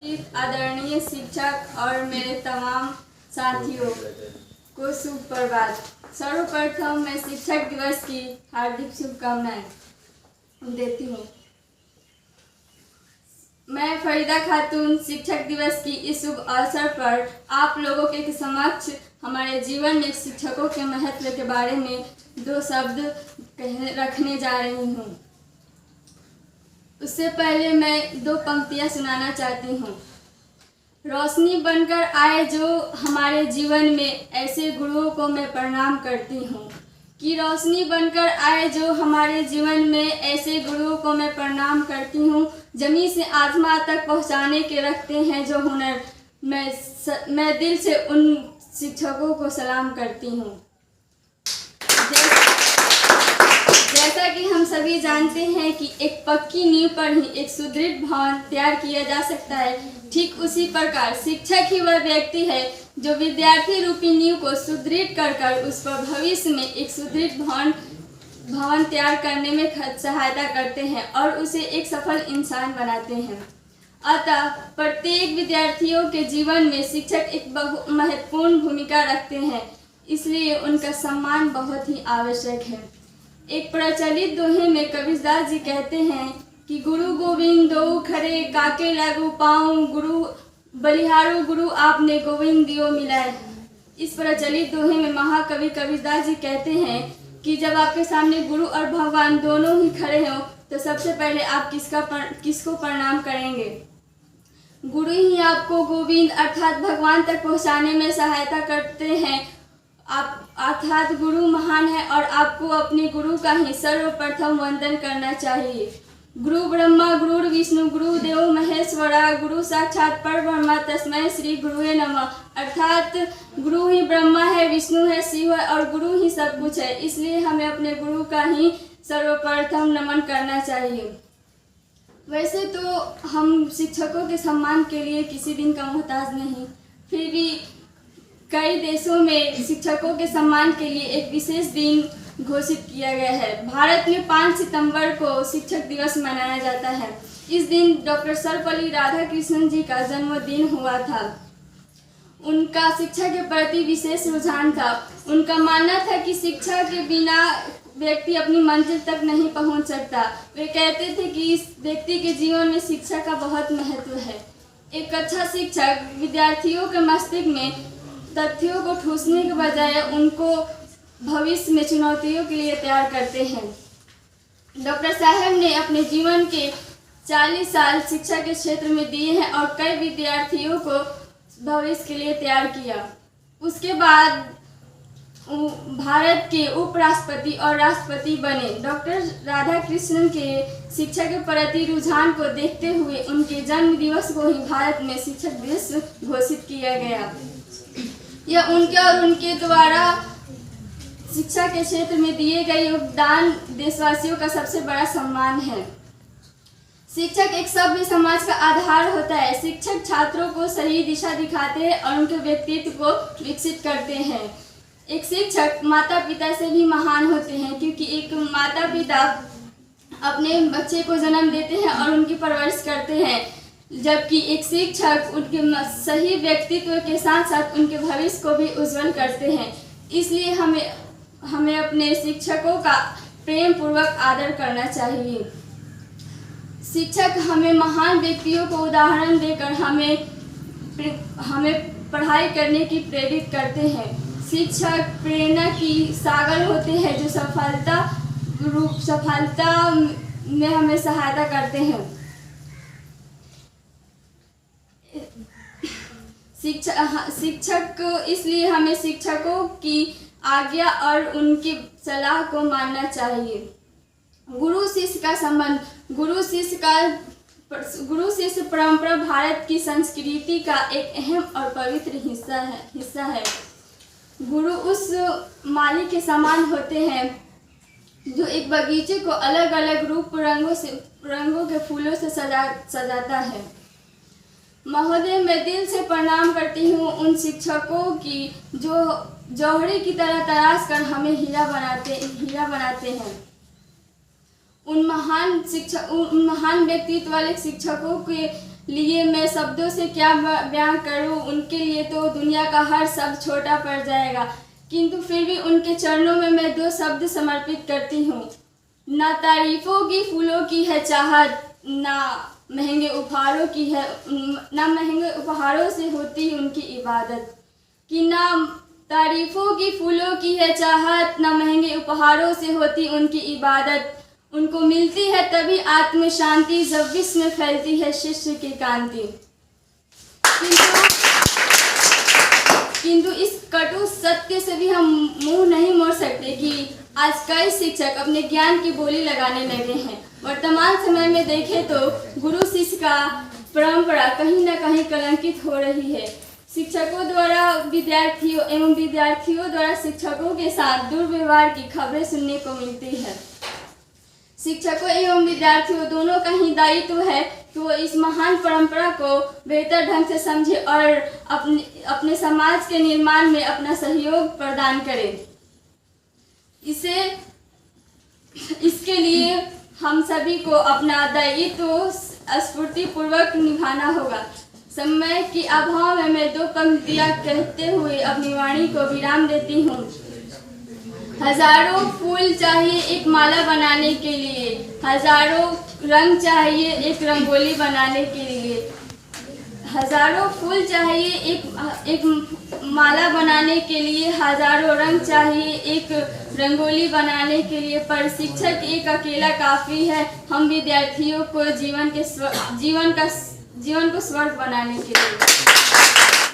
आदरणीय शिक्षक और मेरे तमाम साथियों को सुप्रभात। सर्वप्रथम मैं शिक्षक दिवस की हार्दिक शुभकामनाएं देती हूँ। मैं फरीदा खातून शिक्षक दिवस की इस शुभ अवसर पर आप लोगों के समक्ष हमारे जीवन में शिक्षकों के महत्व के बारे में दो शब्द रखने जा रही हूँ। उससे पहले मैं दो पंक्तियाँ सुनाना चाहती हूँ। रोशनी बनकर आए जो हमारे जीवन में, ऐसे गुरुओं को मैं प्रणाम करती हूँ। कि रोशनी बनकर आए जो हमारे जीवन में, ऐसे गुरुओं को मैं प्रणाम करती हूँ। जमीन से आत्मा तक पहुँचाने के रखते हैं जो हुनर, मैं दिल से उन शिक्षकों को सलाम करती हूँ। जैसा कि हम सभी जानते हैं कि एक पक्की नींव पर ही एक सुदृढ़ भवन तैयार किया जा सकता है, ठीक उसी प्रकार शिक्षक ही वह व्यक्ति है जो विद्यार्थी रूपी नींव को सुदृढ़ कर उस पर भविष्य में एक सुदृढ़ भवन तैयार करने में सहायता करते हैं और उसे एक सफल इंसान बनाते हैं। अतः प्रत्येक विद्यार्थियों के जीवन में शिक्षक एक महत्वपूर्ण भूमिका रखते हैं, इसलिए उनका सम्मान बहुत ही आवश्यक है। एक प्रचलित दोहे में कबीरदास जी कहते हैं कि गुरु गोविंद दो खरे काके लागू पाऊँ, गुरु बलिहारो गुरु आपने गोविंद दियो मिलाए। इस प्रचलित दोहे में महाकवि कबीरदास जी कहते हैं कि जब आपके सामने गुरु और भगवान दोनों ही खड़े हों तो सबसे पहले आप किसको प्रणाम करेंगे? गुरु ही आपको गोविंद अर्थात भगवान तक पहुँचाने में सहायता करते हैं। आप अर्थात गुरु महान है और आपको अपने गुरु का ही सर्वप्रथम वंदन करना चाहिए। गुरु ब्रह्मा गुरु विष्णु गुरु देव महेश्वरा, गुरु साक्षात परब्रह्म तस्मै श्री गुरुवे नमः। अर्थात गुरु ही ब्रह्मा है, विष्णु है, शिव है और गुरु ही सब कुछ है, इसलिए हमें अपने गुरु का ही सर्वप्रथम नमन करना चाहिए। वैसे तो हम शिक्षकों के सम्मान के लिए किसी दिन का मोहताज नहीं, फिर भी कई देशों में शिक्षकों के सम्मान के लिए एक विशेष दिन घोषित किया गया है। भारत में 5 सितंबर को शिक्षक दिवस मनाया जाता है। इस दिन डॉक्टर सर्वपल्ली राधाकृष्णन जी का जन्मदिन हुआ था। उनका शिक्षा के प्रति विशेष रुझान था। उनका मानना था कि शिक्षा के बिना व्यक्ति अपनी मंजिल तक नहीं पहुंच सकता। वे कहते थे कि इस व्यक्ति के जीवन में शिक्षा का बहुत महत्व है। एक अच्छा शिक्षक विद्यार्थियों के मस्तिष्क में तथ्यों को ठूसने के बजाय उनको भविष्य में चुनौतियों के लिए तैयार करते हैं। डॉक्टर साहब ने अपने जीवन के 40 साल शिक्षा के क्षेत्र में दिए हैं और कई विद्यार्थियों को भविष्य के लिए तैयार किया। उसके बाद भारत के उपराष्ट्रपति और राष्ट्रपति बने। डॉक्टर राधाकृष्णन के शिक्षा के प्रति रुझान को देखते हुए उनके जन्म दिवस को ही भारत में शिक्षक दिवस घोषित किया गया। यह उनके और उनके द्वारा शिक्षा के क्षेत्र में दिए गए योगदान देशवासियों का सबसे बड़ा सम्मान है। शिक्षक एक सभ्य समाज का आधार होता है। शिक्षक छात्रों को सही दिशा दिखाते हैं और उनके व्यक्तित्व को विकसित करते हैं। एक शिक्षक माता पिता से भी महान होते हैं, क्योंकि एक माता पिता अपने बच्चे को जन्म देते हैं और उनकी परवरिश करते हैं, जबकि एक शिक्षक उनके सही व्यक्तित्व के साथ साथ उनके भविष्य को भी उज्जवल करते हैं। इसलिए हमें अपने शिक्षकों का प्रेम पूर्वक आदर करना चाहिए। शिक्षक हमें महान व्यक्तियों को उदाहरण देकर हमें पढ़ाई करने की प्रेरित करते हैं। शिक्षक प्रेरणा की सागर होते हैं जो सफलता में हमें सहायता करते हैं। शिक्षक इसलिए हमें शिक्षकों की आज्ञा और उनकी सलाह को मानना चाहिए। गुरु शिष्य का संबंध, गुरु शिष्य परंपरा भारत की संस्कृति का एक अहम और पवित्र हिस्सा है। गुरु उस माली के समान होते हैं जो एक बगीचे को अलग अलग रूप रंगों के फूलों से सजाता है। महोदय, मैं दिल से प्रणाम करती हूँ उन शिक्षकों की जो जौहरी की तरह तराश कर हमें हीरा बनाते हैं। उन महान व्यक्तित्व वाले शिक्षकों के लिए मैं शब्दों से क्या बयां करूं। उनके लिए तो दुनिया का हर शब्द छोटा पड़ जाएगा, किंतु फिर भी उनके चरणों में मैं 2 शब्द समर्पित करती हूँ। ना तारीफों की फूलों की है चाहत, ना महंगे उपहारों से होती उनकी इबादत। कि ना तारीफों की फूलों की है चाहत, ना महंगे उपहारों से होती उनकी इबादत। उनको मिलती है तभी आत्म शांति, जब विश्व में फैलती है शिष्य की कांति। किंतु इस कटु सत्य से भी हम मुंह नहीं मोड़ सकते कि आज कई शिक्षक अपने ज्ञान की बोली लगाने लगे हैं। वर्तमान समय में देखें तो गुरु शिष्य का परंपरा कहीं न कहीं कलंकित हो रही है। शिक्षकों द्वारा विद्यार्थियों एवं विद्यार्थियों द्वारा शिक्षकों के साथ दुर्व्यवहार की खबरें सुनने को मिलती है। शिक्षकों एवं विद्यार्थियों दोनों का ही दायित्व है कि वो इस महान परंपरा को बेहतर ढंग से समझे और अपने समाज के निर्माण में अपना सहयोग प्रदान करें। इसके लिए हम सभी को अपना दायित्व स्फूर्तिपूर्वक निभाना होगा। समय के अभाव में मैं 2 पंक्तियां कहते हुए अपनी वाणी को विराम देती हूँ। हजारों फूल चाहिए एक माला बनाने के लिए, हजारों रंग चाहिए एक रंगोली बनाने के लिए। हजारों फूल चाहिए एक माला बनाने के लिए, हजारों रंग चाहिए एक रंगोली बनाने के लिए, पर शिक्षक एक अकेला काफ़ी है हम विद्यार्थियों को जीवन को स्वर्ग बनाने के लिए।